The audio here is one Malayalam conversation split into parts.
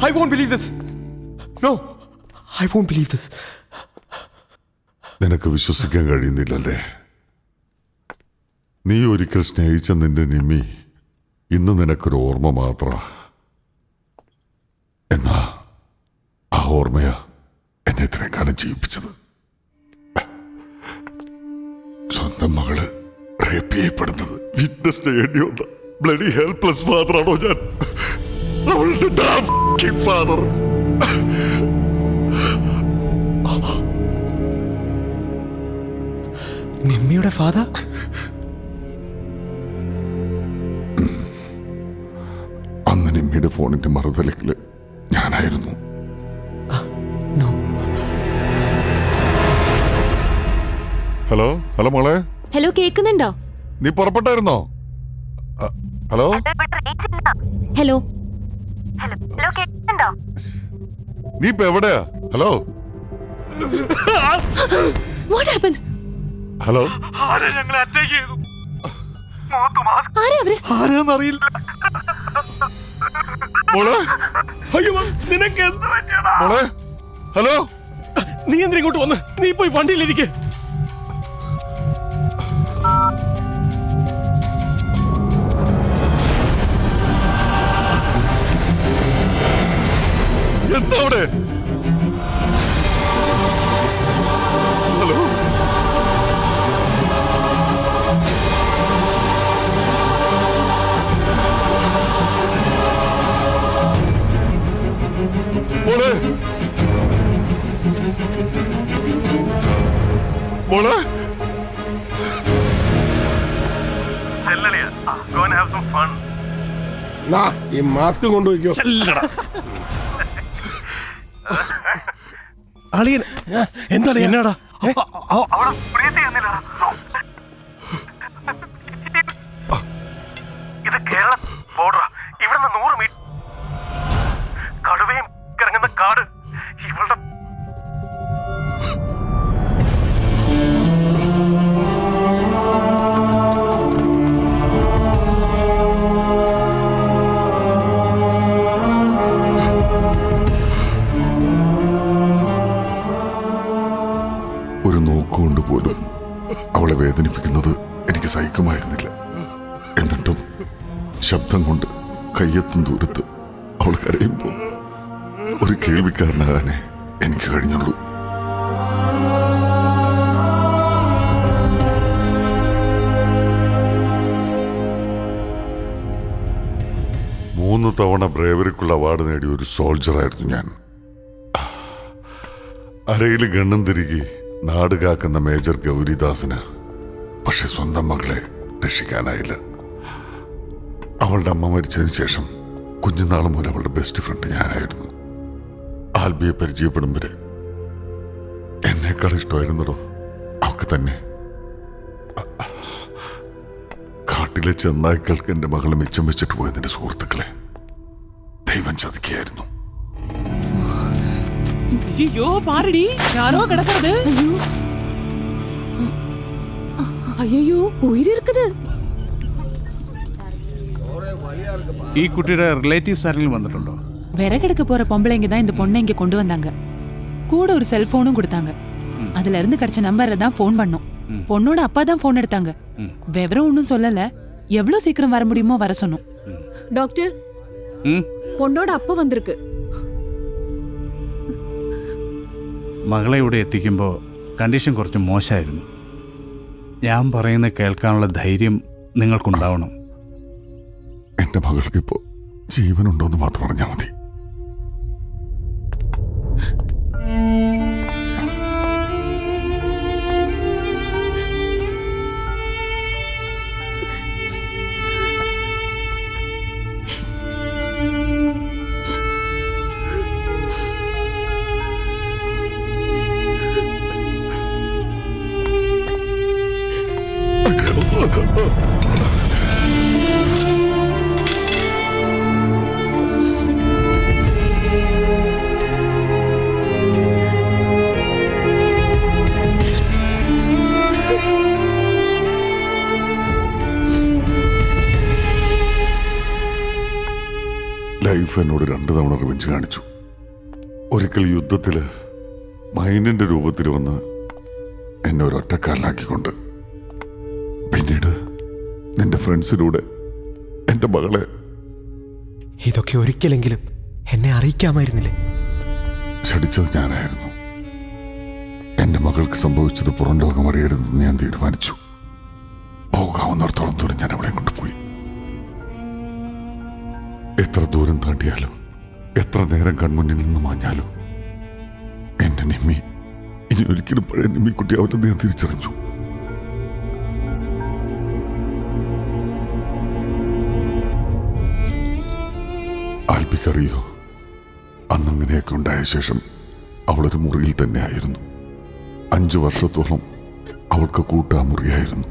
I won't believe this. No, I won't believe this. നിനക്ക് വിശ്വസിക്കാൻ കഴിയുന്നില്ലല്ലേ? നീ ഒരിക്കൽ സ്നേഹിച്ച നിന്റെ നിമ്മി ഇന്ന് നിനക്കൊരു ഓർമ്മ മാത്ര. എന്നാ ആ ഓർമ്മയാ എന്നെ ഇത്രയും കാലം ജീവിപ്പിച്ചത്. സ്വന്തം മകള് റേപ്പ് ചെയ്യപ്പെടുന്നത് വിറ്റ്നസ് ചെയ്യേണ്ടി വന്ന ബ്ലഡി ഹെൽപ്ലെസ് ഫാദറാണോ ഞാൻ? അവളുടെ ഫാദർ. നിമ്മിയുടെ ഫാദർ? അന്ന് നിമ്മിയുടെ ഫോണിന്റെ മറുതലക്കില് ഞാനായിരുന്നു. ഹലോ ഹലോ മോളെ. ഹലോ, കേൾക്കുന്നുണ്ടോ? നീ പുറപ്പെട്ടായിരുന്നോ? ഹലോ ഹലോ, നീ ഇപ്പൊ എവിടെയാ? Hello what happened? ഹലോ ഞങ്ങളെ അറ്റാക്ക് ചെയ്തു. ആരാന്നറിയില്ല മോളെ. അയ്യോ, നിനക്ക് മോളെ ഹലോ. നീ എന്തിനാ ഇങ്ങോട്ട് വന്ന്? നീ പോയി വണ്ടിയിലിരിക്കെ. എന്താ അവിടെ? ഹലോ മോളെ. മോളെ ഈ മാസ്ക് കൊണ്ടുപോയിക്കോ. അളിയൻ എന്താണ്? എന്നാടാ? ഇത് കേരള ബോർഡറാ. ഇവിടുന്ന് 100 മീറ്റർ കടുവയും ഇറങ്ങുന്ന കാട്. ഇവളുടെ ഒരു നോക്കുകൊണ്ട് പോലും അവളെ വേദനിപ്പിക്കുന്നത് എനിക്ക് സഹിക്കുമായിരുന്നില്ല. എന്നിട്ടും ശബ്ദം കൊണ്ട് കയ്യെത്തും ദൂരത്ത് അവൾ കരയുമ്പോൾ ഒരു കേൾവിക്കാരനാകാനേ എനിക്ക് കഴിഞ്ഞുള്ളൂ. മൂന്ന് തവണ ബ്രേവറിക്കുള്ള അവാർഡ് നേടിയ ഒരു സോൾജറായിരുന്നു ഞാൻ. അരയിൽ ഗണ്ണും തിരികെ നാട് കാക്കുന്ന മേജർ ഗൗരിദാസിന് പക്ഷെ സ്വന്തം മകളെ രക്ഷിക്കാനായില്ല. അവളുടെ അമ്മ മരിച്ചതിന് ശേഷം കുഞ്ഞുനാൾ മുതൽ അവളുടെ ബെസ്റ്റ് ഫ്രണ്ട് ഞാനായിരുന്നു. ആൽബിയെ പരിചയപ്പെടും വരെ എന്നേക്കാൾ ഇഷ്ടമായിരുന്നടോ അവൾക്ക് തന്നെ. കാട്ടിലെ ചെന്നായ്ക്കൾക്ക് എൻ്റെ മകളെ മിച്ചം വെച്ചിട്ട് പോയതിൻ്റെ സുഹൃത്തുക്കളെ ദൈവം ചതിക്കുകയായിരുന്നു. ஐயோ பாருடி, யாரோ கிடக்குறது. ஐயோ, உயிர் இருக்குது. ഈ കുട്ടിയുടെ റിലേറ്റീവ്സ് ആരെങ്കിലും വന്നിട്ടുണ്ടോ? விறகெடுக்க போற பொம்பளைங்க தான் இந்த பொண்ணை இங்க கொண்டு வந்தாங்க. கூட ஒரு செல்போனும் கொடுத்தாங்க. அதுல இருந்து கிடைச்ச நம்பரை தான் ஃபோன் பண்ணோம். பொண்ணோட அப்பா தான் ஃபோன் எடுத்தாங்க. விவரம் ஒன்றும் சொல்லல. எவ்வளவு சீக்கிரம் வர முடியுமோ வர சொன்னோம். டாக்டர், பொண்ணோட அப்பா வந்திருக்கு. മകളെ ഇവിടെ എത്തിക്കുമ്പോൾ കണ്ടീഷൻ കുറച്ച് മോശമായിരുന്നു. ഞാൻ പറയുന്നത് കേൾക്കാനുള്ള ധൈര്യം നിങ്ങൾക്കുണ്ടാവണം. എൻ്റെ മകൾക്ക് ഇപ്പോൾ ജീവനുണ്ടോയെന്ന് മാത്രം അറിഞ്ഞാൽ മതി. ലൈഫ് എന്നോട് 2 തവണ റിവെഞ്ച് കാണിച്ചു. ഒരിക്കൽ യുദ്ധത്തില് മൈനിന്റെ രൂപത്തിൽ വന്ന് എന്നെ ഒരൊറ്റക്കാരനാക്കിക്കൊണ്ട്, പിന്നീട് നിന്റെ ഫ്രണ്ട്സിലൂടെ എന്റെ മകളെ. ഇതൊക്കെ ഒരിക്കലെങ്കിലും എന്നെ അറിയിക്കാമായിരുന്നില്ലേ? ശടിച്ചത് ഞാനായിരുന്നു. എന്റെ മകൾക്ക് സംഭവിച്ചത് പുറം ലോകം അറിയരുതെന്ന് ഞാൻ തീരുമാനിച്ചു. പോകാവുന്നിടത്തോളം ദൂരം ഞാൻ അവളെ കൊണ്ടുപോയി. എത്ര ദൂരം താണ്ടിയാലും, എത്ര നേരം കൺമുന്നിൽ നിന്ന് മാഞ്ഞാലും എന്റെ നിമ്മി ഇനി ഒരിക്കലും പഴയ നിമ്മിക്കുട്ടി അവരെന്ന് ഞാൻ തിരിച്ചറിഞ്ഞു. ആൽബിക്കറിയോ, അന്നങ്ങനെയൊക്കെ ഉണ്ടായ ശേഷം അവളൊരു മുറിയിൽ തന്നെ ആയിരുന്നു. 5 വർഷത്തോളം അവൾക്ക് കൂട്ടാ മുറിയായിരുന്നു.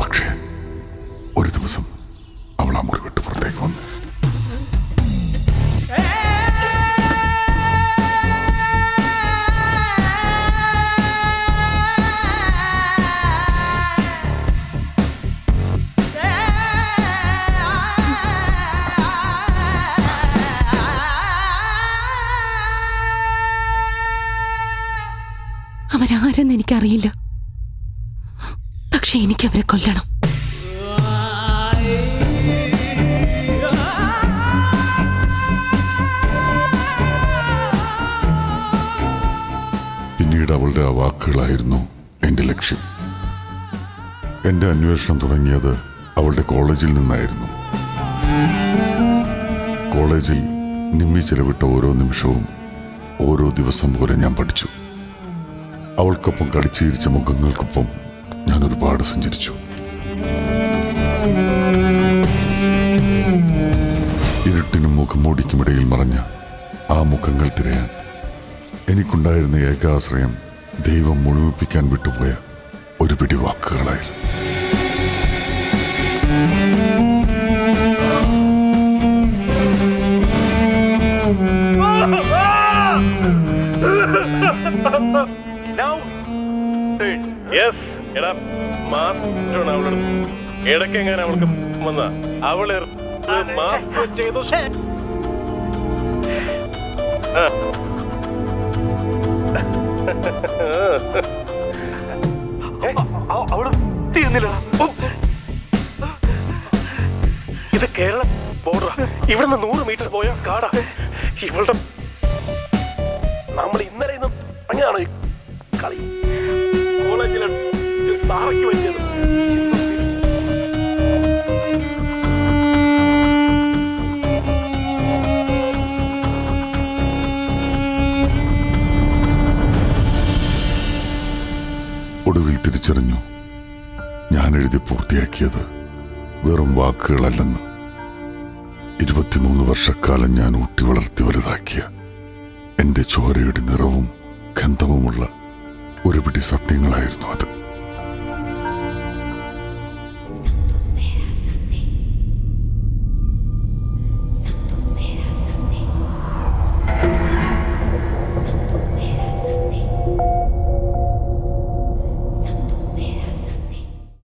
പക്ഷേ ഒരു ദിവസം അവൾ ആ മുറി വിട്ട് പുറത്തേക്ക് വന്നു. അവരാരെന്ന് എനിക്കറിയില്ല, പക്ഷെ എനിക്കവരെ കൊല്ലണം. പിന്നീട് അവളുടെ ആ വാക്കുകളായിരുന്നു എൻ്റെ ലക്ഷ്യം. എൻ്റെ അന്വേഷണം തുടങ്ങിയത് അവളുടെ കോളേജിൽ നിന്നായിരുന്നു. കോളേജിൽ നിമ്മി ചെലവിട്ട ഓരോ നിമിഷവും ഓരോ ദിവസം പോലെ ഞാൻ പഠിച്ചു. അവൾക്കൊപ്പം കളിച്ചിരിച്ച മുഖങ്ങൾക്കൊപ്പം ഞാൻ ഒരുപാട് സഞ്ചരിച്ചു. ഇരുട്ടിനും മുഖംമൂടിക്കുമിടയിൽ മറഞ്ഞ ആ മുഖങ്ങൾ തിരയാൻ എനിക്കുണ്ടായിരുന്ന ഏകാശ്രയം ദൈവം മുഴുമിപ്പിക്കാൻ വിട്ടുപോയ ഒരു പിടി വാക്കുകളായിരുന്നു. ഇടയ്ക്കെങ്ങനെ അവൾക്ക് വന്ന അവള് മാസ്ക് ചെയ്തു. അവള് തീർന്നില്ല. ഇത് കേരള ബോർഡറാ. ഇവിടുന്ന് 100 മീറ്റർ പോയ കാടാ. ഇവളുടെ നമ്മൾ ഇന്നലെ ഇന്നും അങ്ങനെയാണോ ഈ കളി? കോളേജിലെ താറയ്ക്ക് പറ്റിയത്. ഒടുവിൽ തിരിച്ചറിഞ്ഞു, ഞാൻ എഴുതി പൂർത്തിയാക്കിയത് വെറും വാക്കുകളല്ലെന്ന്. 23 വർഷക്കാലം ഞാൻ ഊട്ടി വളർത്തി വലുതാക്കിയ എൻ്റെ ചോരയുടെ നിറവും ഗന്ധവുമുള്ള ഒരു പിടി സത്യങ്ങളായിരുന്നു അത്.